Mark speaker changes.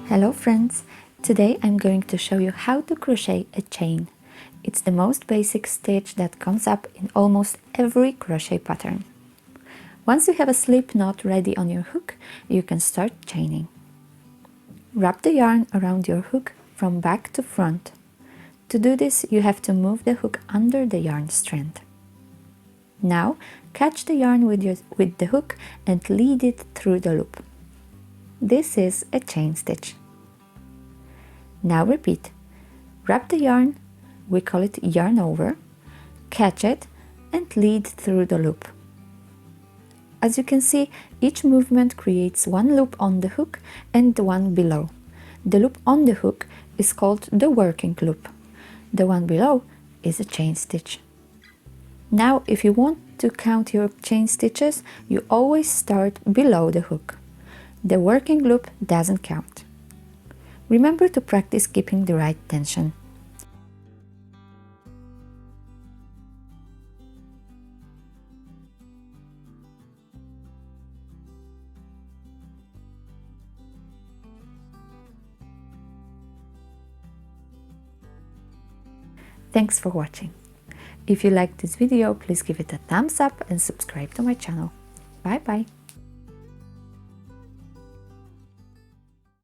Speaker 1: Hello friends! Today I'm going to show you how to crochet a chain. It's the most basic stitch that comes up in almost every crochet pattern. Once you have a slip knot ready on your hook, you can start chaining. Wrap the yarn around your hook from back to front. To do this, you have to move the hook under the yarn strand. Now, catch the yarn with the hook and lead it through the loop. This is a chain stitch. Now repeat. Wrap the yarn, we call it yarn over, catch it and lead through the loop. As you can see, each movement creates one loop on the hook and one below. The loop on the hook is called the working loop. The one below is a chain stitch. Now, if you want to count your chain stitches, you always start below the hook. The working loop doesn't count. Remember to practice keeping the right tension. Thanks for watching. If you liked this video, please give it a thumbs up and subscribe to my channel. Bye bye!